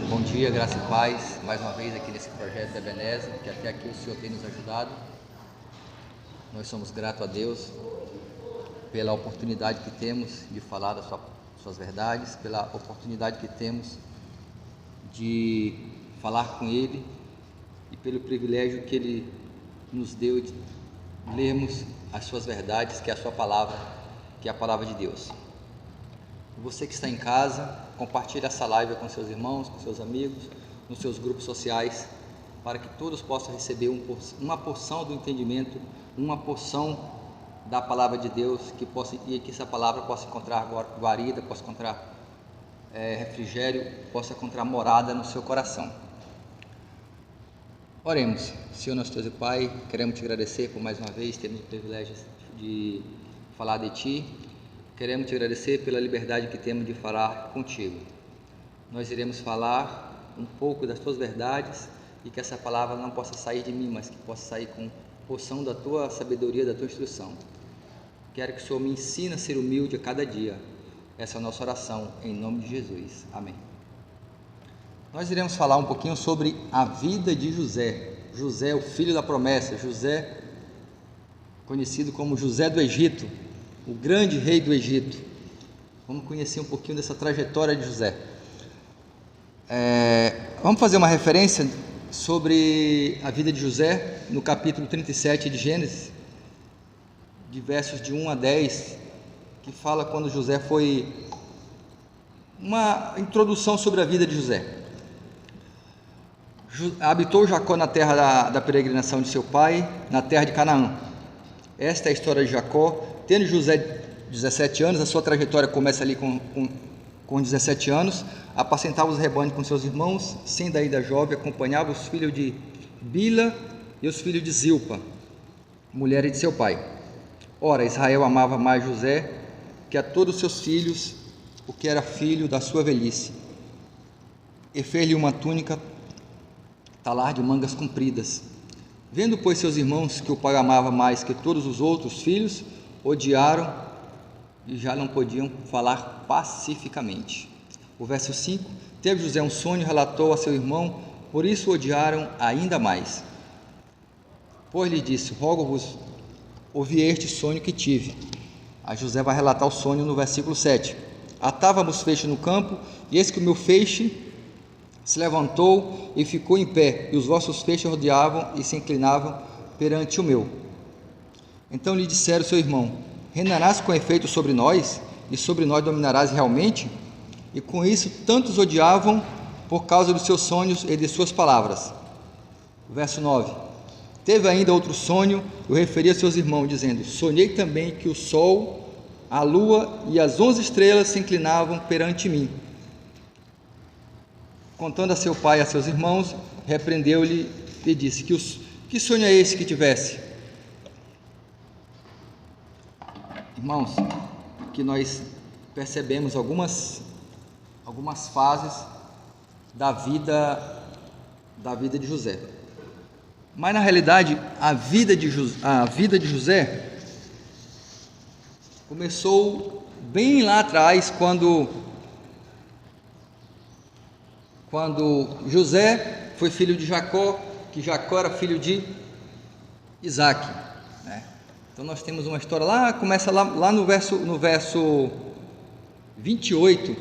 Bom dia, graça e paz, mais uma vez aqui nesse projeto da Ebenezer, que até aqui o Senhor tem nos ajudado. Nós somos gratos a Deus pela oportunidade que temos de falar das suas verdades, pela oportunidade que temos de falar com Ele e pelo privilégio que Ele nos deu de lermos as suas verdades, que é a sua palavra, que é a palavra de Deus. Você que está em casa, compartilhe essa live com seus irmãos, com seus amigos, nos seus grupos sociais, para que todos possam receber uma porção do entendimento, uma porção da palavra de Deus, e que essa palavra possa encontrar guarida, possa encontrar refrigério, possa encontrar morada no seu coração. Oremos. Senhor nosso Deus e Pai, queremos te agradecer por mais uma vez termos o privilégio de falar de Ti. Queremos te agradecer pela liberdade que temos de falar contigo. Nós iremos falar um pouco das tuas verdades e que essa palavra não possa sair de mim, mas que possa sair com porção da tua sabedoria, da tua instrução. Quero que o Senhor me ensine a ser humilde a cada dia. Essa é a nossa oração, em nome de Jesus. Amém. Nós iremos falar um pouquinho sobre a vida de José. José, o filho da promessa. José, conhecido como José do Egito, o grande rei do Egito. Vamos conhecer um pouquinho dessa trajetória de José. Vamos fazer uma referência sobre a vida de José no capítulo 37 de Gênesis, de versos de 1 a 10, que fala quando José foi... uma introdução sobre a vida de José. Habitou Jacó na terra da peregrinação de seu pai, na terra de Canaã. Esta é a história de Jacó. Tendo José 17 anos, a sua trajetória começa ali com 17 anos, apacentava os rebanhos com seus irmãos, sendo ainda jovem, acompanhava os filhos de Bila e os filhos de Zilpa, mulheres de seu pai. Ora, Israel amava mais José que a todos os seus filhos, porque era filho da sua velhice, e fez-lhe uma túnica talar de mangas compridas. Vendo, pois, seus irmãos que o pai amava mais que todos os outros filhos, odiaram e já não podiam falar pacificamente. O verso 5: teve José um sonho, relatou a seu irmão, por isso o odiaram ainda mais. Pois lhe disse: rogo-vos, ouvi este sonho que tive. A José vai relatar o sonho no versículo 7. Atávamos feixe no campo, e eis que o meu feixe se levantou e ficou em pé, e os vossos feixes rodeavam e se inclinavam perante o meu. Então lhe disseram seu irmão: reinarás com efeito sobre nós, e sobre nós dominarás realmente? E com isso tantos odiavam por causa dos seus sonhos e de suas palavras. Verso 9: teve ainda outro sonho, eu referi a seus irmãos, dizendo: sonhei também que o sol, a lua e as 11 estrelas se inclinavam perante mim. Contando a seu pai e a seus irmãos, repreendeu-lhe e disse: que sonho é esse que tivesse? Irmãos, que nós percebemos algumas fases da vida de José. Mas na realidade, a vida de José começou bem lá atrás, quando José foi filho de Jacó, que Jacó era filho de Isaac, né? Então nós temos uma história lá, começa lá no verso 28,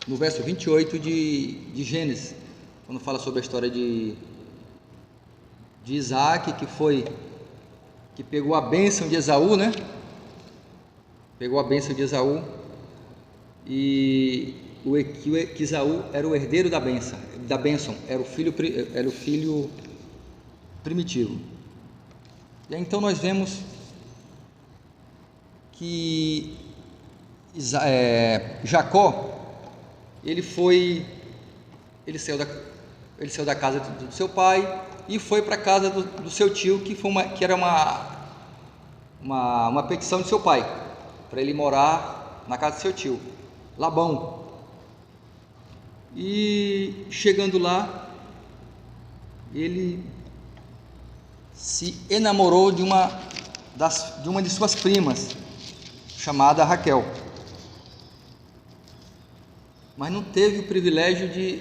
no verso 28 de Gênesis, quando fala sobre a história de Isaac, que pegou a bênção de Esaú, né? Pegou a bênção de Esaú, e que Esaú era o herdeiro da bênção, era o filho primitivo. E aí, então nós vemos que Jacó, ele saiu da casa do seu pai e foi para a casa do seu tio, que era uma petição de seu pai, para ele morar na casa do seu tio, Labão. E chegando lá, ele se enamorou de uma de suas primas, chamada Raquel. mas não teve o privilégio de...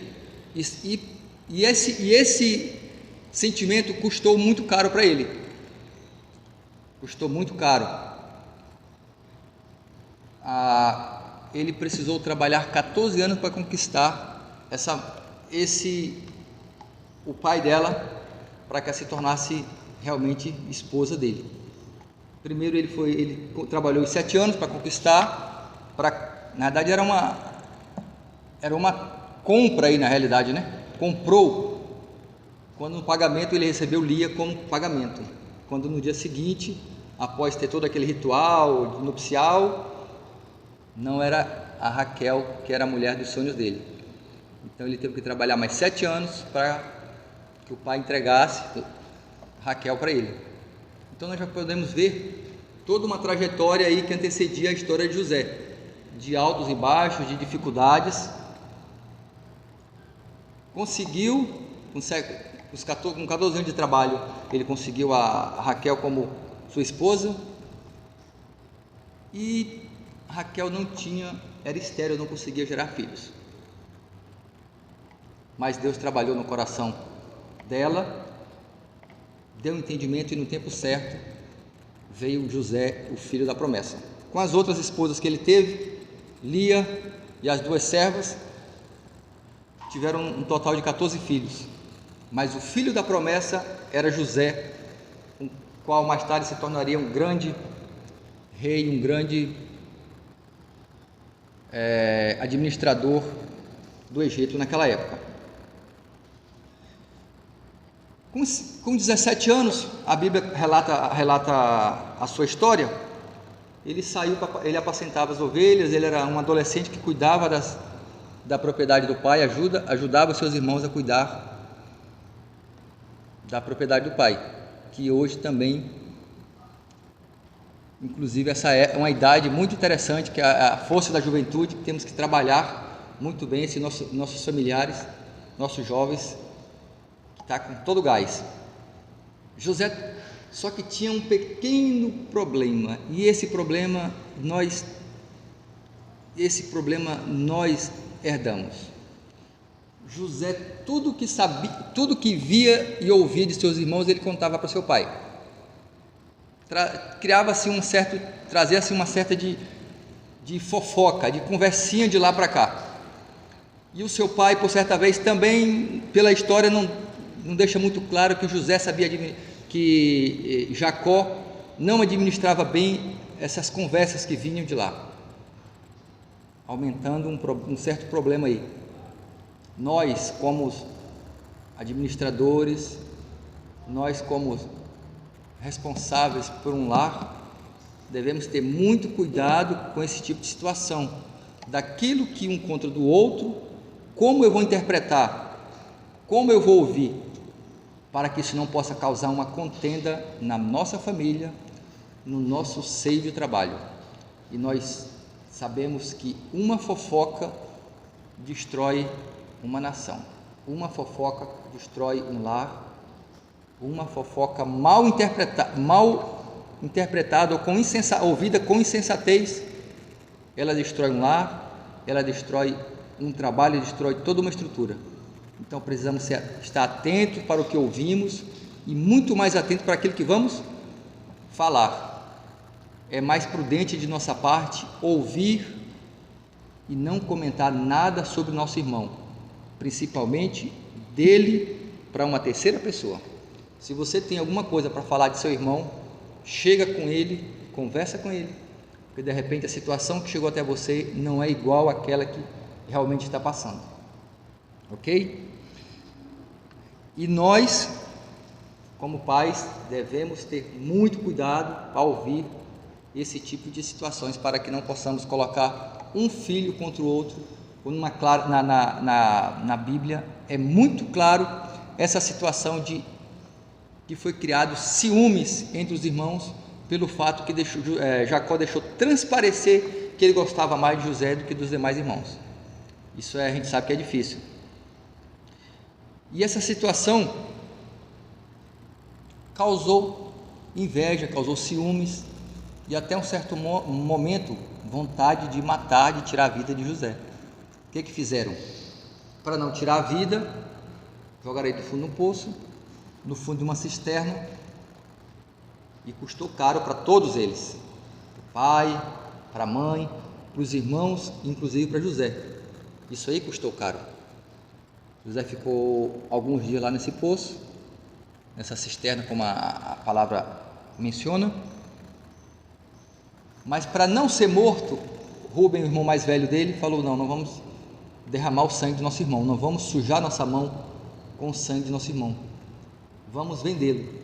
E esse sentimento custou muito caro para ele. Custou muito caro. Ele precisou trabalhar 14 anos para conquistar o pai dela, para que ela se tornasse realmente esposa dele. Primeiro ele trabalhou 7 anos para conquistar, na verdade era uma compra aí na realidade, né? Comprou, quando no pagamento ele recebeu Lia como pagamento. Quando no dia seguinte, após ter todo aquele ritual nupcial, não era a Raquel que era a mulher dos sonhos dele. Então ele teve que trabalhar mais 7 anos para que o pai entregasse Raquel para ele. Então nós já podemos ver toda uma trajetória aí que antecedia a história de José, de altos e baixos, de dificuldades. Conseguiu, com 14 anos de trabalho, ele conseguiu a Raquel como sua esposa, e Raquel era estéril, não conseguia gerar filhos. Mas Deus trabalhou no coração dela, deu entendimento, e no tempo certo veio José, o filho da promessa. Com as outras esposas que ele teve, Lia e as 2 servas, tiveram um total de 14 filhos, mas o filho da promessa era José, o qual mais tarde se tornaria um grande rei, um grande administrador do Egito naquela época. Com 17 anos, a Bíblia relata a sua história. Ele apacentava as ovelhas, ele era um adolescente que cuidava da propriedade do pai, ajudava seus irmãos a cuidar da propriedade do pai, que hoje também, inclusive, essa é uma idade muito interessante, que é a força da juventude, que temos que trabalhar muito bem nossos familiares, nossos jovens, que está com todo o gás. José só que tinha um pequeno problema, e esse problema nós herdamos. José, tudo que sabia, tudo que via e ouvia de seus irmãos, ele contava para seu pai. Trazia-se uma certa de fofoca, de conversinha de lá para cá. E o seu pai, por certa vez, também, pela história, não deixa muito claro que José sabia que Jacó não administrava bem essas conversas que vinham de lá, aumentando um certo problema aí. Nós, como administradores, nós, como responsáveis por um lar, devemos ter muito cuidado com esse tipo de situação, daquilo que um conta do outro, como eu vou interpretar, como eu vou ouvir, para que isso não possa causar uma contenda na nossa família, no nosso seio de trabalho. E nós sabemos que uma fofoca destrói uma nação, uma fofoca destrói um lar, uma fofoca mal interpretada ou ouvida com insensatez, ela destrói um lar, ela destrói um trabalho, destrói toda uma estrutura. Então precisamos estar atentos para o que ouvimos e muito mais atentos para aquilo que vamos falar. É mais prudente de nossa parte ouvir e não comentar nada sobre o nosso irmão, principalmente dele para uma terceira pessoa. Se você tem alguma coisa para falar de seu irmão, chega com ele, conversa com ele, porque de repente a situação que chegou até você não é igual àquela que realmente está passando, ok? E nós, como pais, devemos ter muito cuidado ao ouvir esse tipo de situações, para que não possamos colocar um filho contra o outro. Na Bíblia é muito claro essa situação de que foi criado ciúmes entre os irmãos, pelo fato que Jacó deixou transparecer que ele gostava mais de José do que dos demais irmãos. Isso a gente sabe que é difícil. E essa situação causou inveja, causou ciúmes e até um certo momento vontade de matar, de tirar a vida de José. que fizeram? Para não tirar a vida, jogaram ele do fundo de um poço, no fundo de uma cisterna, e custou caro para todos eles, para o pai, para a mãe, para os irmãos, inclusive para José. Isso aí custou caro. José ficou alguns dias lá nesse poço, nessa cisterna, como a palavra menciona, mas para não ser morto, Rubem, o irmão mais velho dele, falou: não vamos derramar o sangue do nosso irmão, não vamos sujar nossa mão com o sangue de nosso irmão, vamos vendê-lo.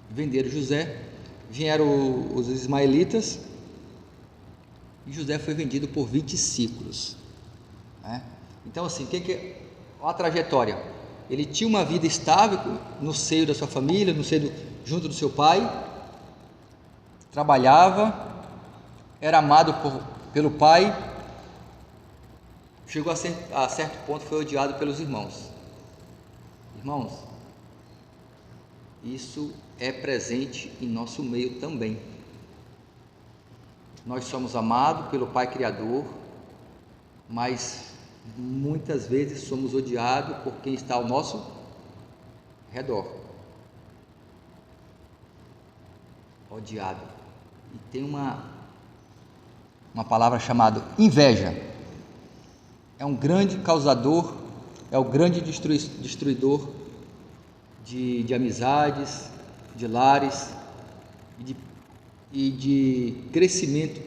Venderam José, vieram os ismaelitas, e José foi vendido por 20 ciclos, né? Então assim, olha a trajetória. Ele tinha uma vida estável no seio da sua família, junto do seu pai, trabalhava, era amado pelo pai, chegou a certo ponto, foi odiado pelos irmãos. Irmãos, isso é presente em nosso meio também. Nós somos amados pelo Pai Criador, mas muitas vezes somos odiados por quem está ao nosso redor. Odiado. E tem uma palavra chamada inveja. É um grande causador, é o grande destruidor de amizades, de lares e de crescimento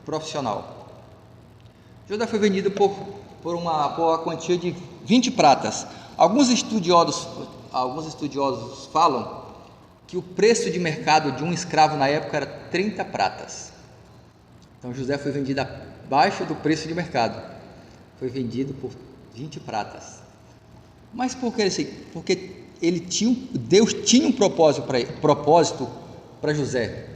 profissional. José foi vendido por uma quantia de 20 pratas. Alguns estudiosos falam que o preço de mercado de um escravo na época era 30 pratas. Então José foi vendido abaixo do preço de mercado, foi vendido por 20 pratas. Mas por que assim? Porque Deus tinha um propósito para José.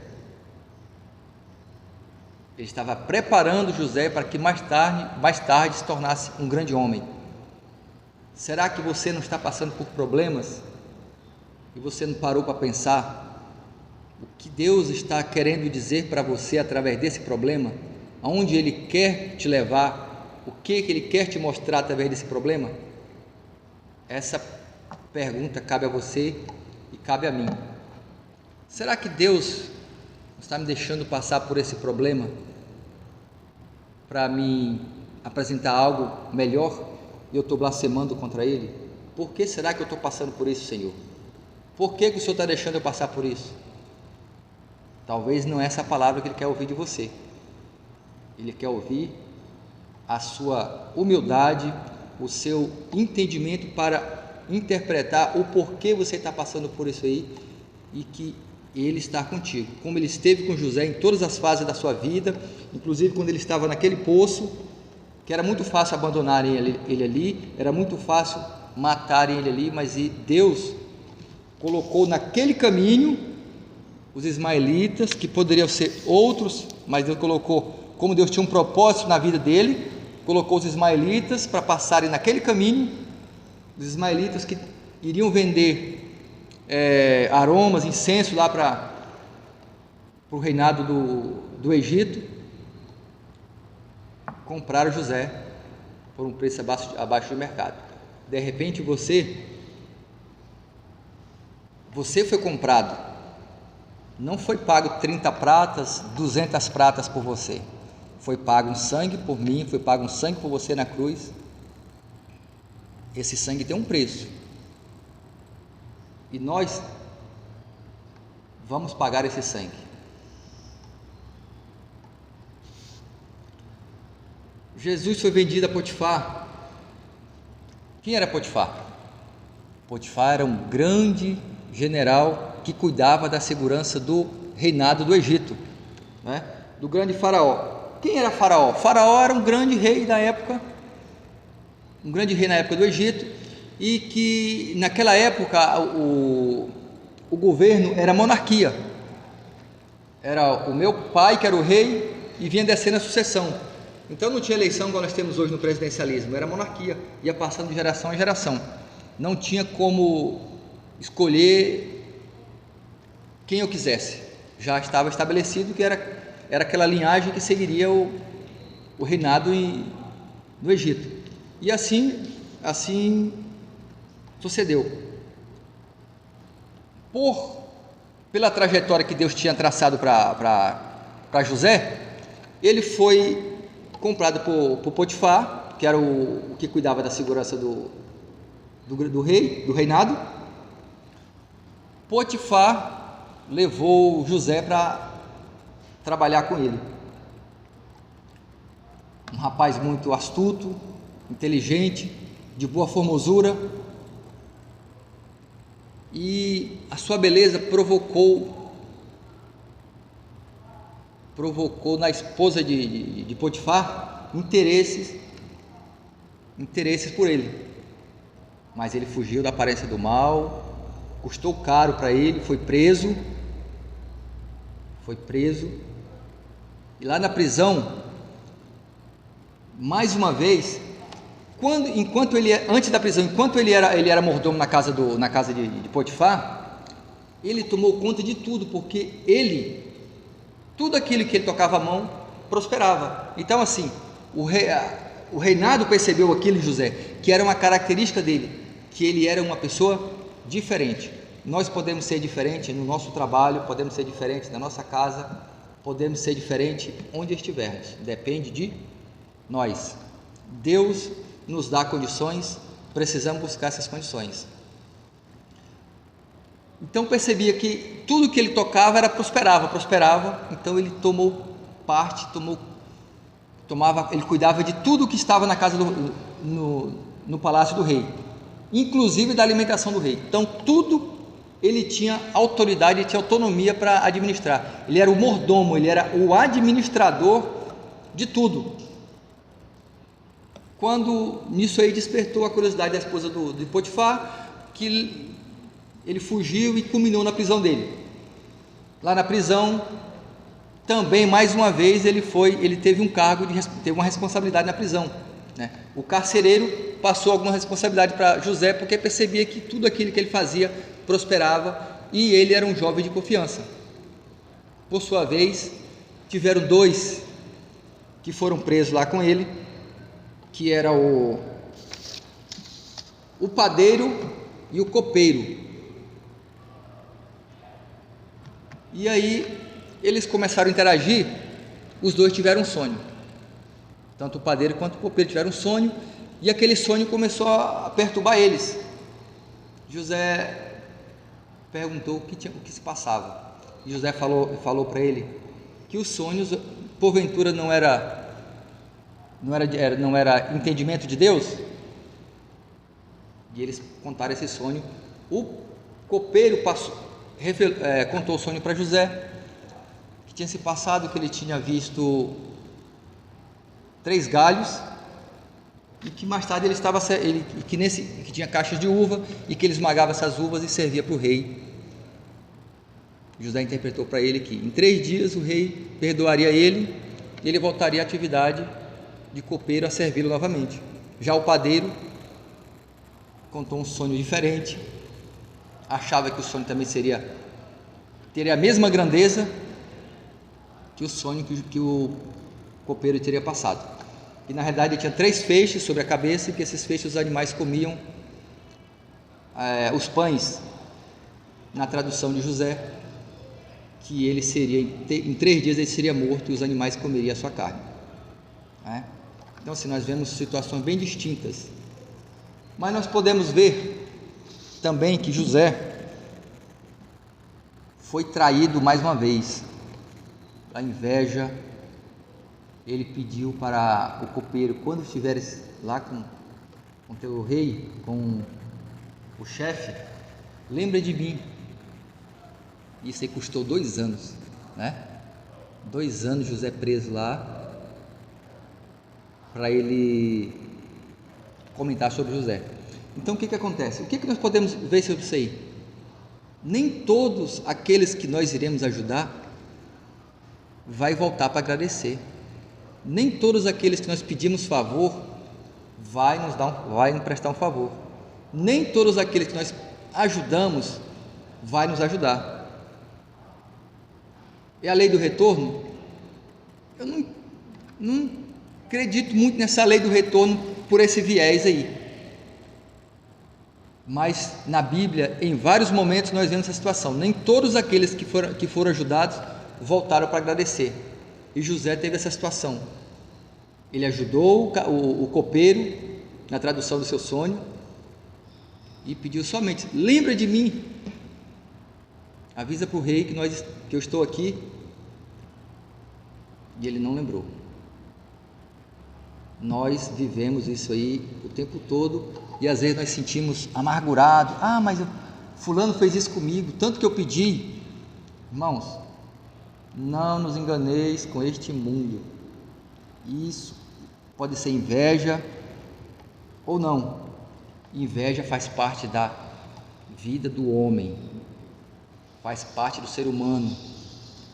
Ele estava preparando José para que mais tarde se tornasse um grande homem. Será que você não está passando por problemas e você não parou para pensar o que Deus está querendo dizer para você através desse problema? Aonde Ele quer te levar? O que Ele quer te mostrar através desse problema? Essa pergunta cabe a você e cabe a mim. Será que Deus está me deixando passar por esse problema para me apresentar algo melhor e eu estou blasfemando contra Ele? Por que será que eu estou passando por isso, Senhor? Por que o Senhor está deixando eu passar por isso? Talvez não é essa palavra que Ele quer ouvir de você. Ele quer ouvir a sua humildade, o seu entendimento para interpretar o porquê você está passando por isso aí e que Ele está contigo, como Ele esteve com José em todas as fases da sua vida, inclusive quando ele estava naquele poço, que era muito fácil abandonarem ele ali, era muito fácil matarem ele ali, mas Deus colocou naquele caminho os ismaelitas, que poderiam ser outros, mas Deus colocou, como Deus tinha um propósito na vida dele, colocou os ismaelitas para passarem naquele caminho, os ismaelitas que iriam vender aromas, incenso lá para o reinado do Egito, compraram José por um preço abaixo do mercado. De repente você foi comprado, não foi pago 30 pratas, 200 pratas por você, foi pago um sangue por mim, foi pago um sangue por você na cruz. Esse sangue tem um preço e nós vamos pagar esse sangue. Jesus foi vendido a Potifar. Quem era Potifar? Potifar era um grande general que cuidava da segurança do reinado do Egito, né? Do grande faraó. Quem era Faraó? Faraó era um grande rei da época, do Egito, e que naquela época o governo era monarquia, era o meu pai que era o rei e vinha descendo a sucessão. Então não tinha eleição como nós temos hoje no presidencialismo, era monarquia, ia passando de geração em geração, não tinha como escolher quem eu quisesse, já estava estabelecido que era aquela linhagem que seguiria o reinado no Egito. E assim sucedeu. Pela trajetória que Deus tinha traçado para José, ele foi comprado por Potifar, que era o que cuidava da segurança do rei, do reinado. Potifar levou José para trabalhar com ele. Um rapaz muito astuto, inteligente, de boa formosura, e a sua beleza provocou na esposa de Potifar interesses por ele. Mas ele fugiu da aparência do mal, custou caro para ele, foi preso, e lá na prisão, mais uma vez, antes da prisão, enquanto ele era mordomo na casa de Potifar, ele tomou conta de tudo, porque tudo aquilo que ele tocava a mão prosperava. Então, assim, o reinado percebeu aquilo em José, que era uma característica dele, que ele era uma pessoa diferente. Nós podemos ser diferentes no nosso trabalho, podemos ser diferentes na nossa casa, podemos ser diferentes onde estivermos, depende de nós. Deus nos dá condições, precisamos buscar essas condições. Então percebia que tudo que ele tocava prosperava, então ele tomou parte, ele cuidava de tudo que estava na casa no palácio do rei, inclusive da alimentação do rei. Então tudo ele tinha autoridade, ele tinha autonomia para administrar. Ele era o mordomo, ele era o administrador de tudo. Quando nisso aí despertou a curiosidade da esposa de Potifar, que ele fugiu e culminou na prisão dele. Lá na prisão, também mais uma vez ele teve um cargo, teve uma responsabilidade na prisão, né? O carcereiro passou alguma responsabilidade para José, porque percebia que tudo aquilo que ele fazia prosperava, e ele era um jovem de confiança. Por sua vez, tiveram dois que foram presos lá com ele, que era o padeiro e o copeiro. E aí eles começaram a interagir, os dois tiveram um sonho, tanto o padeiro quanto o copeiro tiveram um sonho, e aquele sonho começou a perturbar eles. José perguntou o que se passava, e José falou para ele que os sonhos porventura não era entendimento de Deus. E eles contaram esse sonho. O copeiro contou o sonho para José, que tinha se passado, que ele tinha visto 3 galhos, e que mais tarde que tinha caixas de uva, e que ele esmagava essas uvas e servia para o rei. José interpretou para ele que em 3 dias o rei perdoaria ele, e ele voltaria à atividade de copeiro a servi-lo novamente. Já o padeiro contou um sonho diferente, achava que o sonho também teria a mesma grandeza que o sonho que o copeiro teria passado. E na realidade ele tinha 3 feixes sobre a cabeça, e que esses feixes os animais comiam os pães. Na tradução de José, que ele seria em 3 dias ele seria morto, e os animais comeriam a sua carne. Então, assim, nós vemos situações bem distintas, mas nós podemos ver também que José foi traído mais uma vez. A inveja, ele pediu para o copeiro: quando estiveres lá com teu rei, com o chefe, lembra de mim. Isso aí custou 2 anos, né? 2 anos José preso lá, para ele comentar sobre José. Então o que acontece? O que nós podemos ver sobre isso aí? Nem todos aqueles que nós iremos ajudar vai voltar para agradecer. Nem todos aqueles que nós pedimos favor vai nos prestar um favor. Nem todos aqueles que nós ajudamos vai nos ajudar. É a lei do retorno. Eu acredito muito nessa lei do retorno por esse viés aí. Mas na Bíblia, em vários momentos nós vemos essa situação. Nem todos aqueles que foram ajudados voltaram para agradecer. E José teve essa situação. Ele ajudou o copeiro na tradução do seu sonho e pediu somente: lembra de mim, avisa para o rei que eu estou aqui. E ele não lembrou. Nós vivemos isso aí o tempo todo e às vezes nós sentimos amargurado. Mas fulano fez isso comigo, tanto que eu pedi. Irmãos, não nos enganeis com este mundo. Isso pode ser inveja ou não. Inveja faz parte da vida do homem, faz parte do ser humano.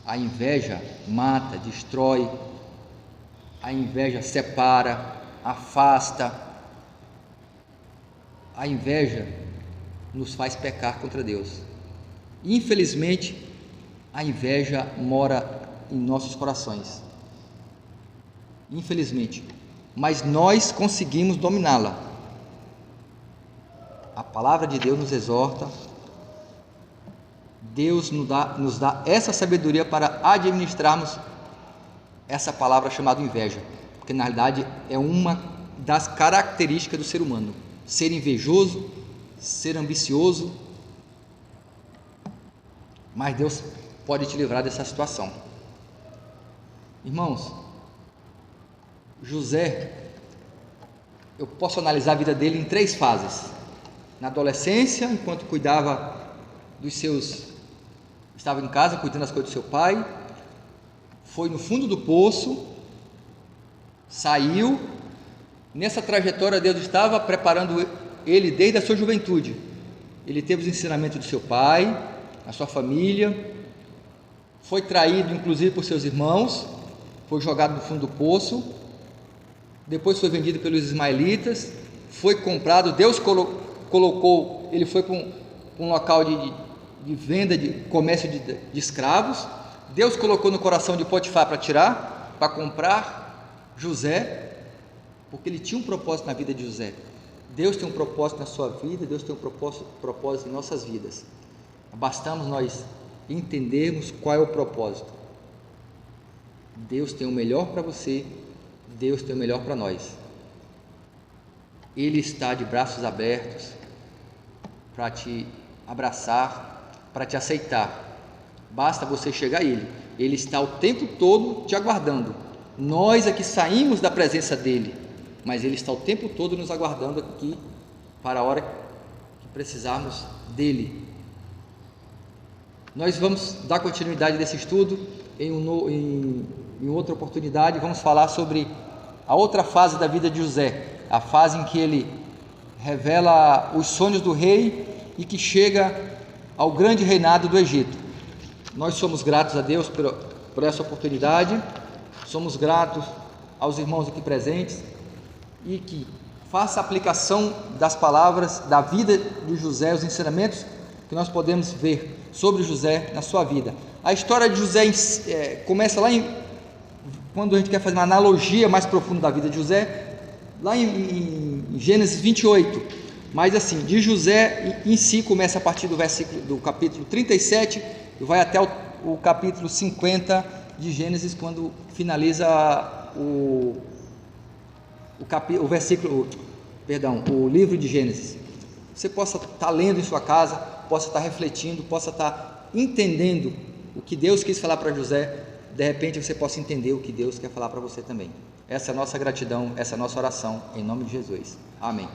A inveja mata, destrói. A inveja separa, afasta. A inveja nos faz pecar contra Deus. Infelizmente, a inveja mora em nossos corações. Infelizmente. Mas nós conseguimos dominá-la. A palavra de Deus nos exorta. Deus nos dá essa sabedoria para administrarmos essa palavra chamada inveja, porque na realidade é uma das características do ser humano: ser invejoso, ser ambicioso. Mas Deus pode te livrar dessa situação. Irmãos, José, eu posso analisar a vida dele em 3 fases. Na adolescência, enquanto cuidava estava em casa cuidando das coisas do seu pai, foi no fundo do poço, saiu. Nessa trajetória Deus estava preparando ele desde a sua juventude. Ele teve os ensinamentos do seu pai, a sua família, foi traído inclusive por seus irmãos, foi jogado no fundo do poço, depois foi vendido pelos ismaelitas, foi comprado. Deus colocou, ele foi para um local de venda, de comércio de escravos. Deus colocou no coração de Potifar para comprar José, porque ele tinha um propósito na vida de José. Deus tem um propósito na sua vida, Deus tem um propósito em nossas vidas. Bastamos nós entendermos qual é o propósito. Deus tem o melhor para você, Deus tem o melhor para nós. Ele está de braços abertos para te abraçar, para te aceitar. Basta você chegar a Ele. Ele está o tempo todo te aguardando. Nós aqui saímos da presença dEle, mas Ele está o tempo todo nos aguardando aqui para a hora que precisarmos dEle. Nós vamos dar continuidade desse estudo em outra oportunidade. Vamos falar sobre a outra fase da vida de José, a fase em que ele revela os sonhos do rei e que chega ao grande reinado do Egito. Nós somos gratos a Deus por essa oportunidade, somos gratos aos irmãos aqui presentes, e que faça a aplicação das palavras da vida de José, os ensinamentos que nós podemos ver sobre José na sua vida. A história de José começa lá quando a gente quer fazer uma analogia mais profunda da vida de José, lá em Gênesis 28, mas assim, de José em si começa a partir do capítulo 37 e vai até o capítulo 50 de Gênesis, quando finaliza o livro de Gênesis. Você possa estar lendo em sua casa, possa estar refletindo, possa estar entendendo o que Deus quis falar para José. De repente você possa entender o que Deus quer falar para você também. Essa é a nossa gratidão, essa é a nossa oração, em nome de Jesus. Amém.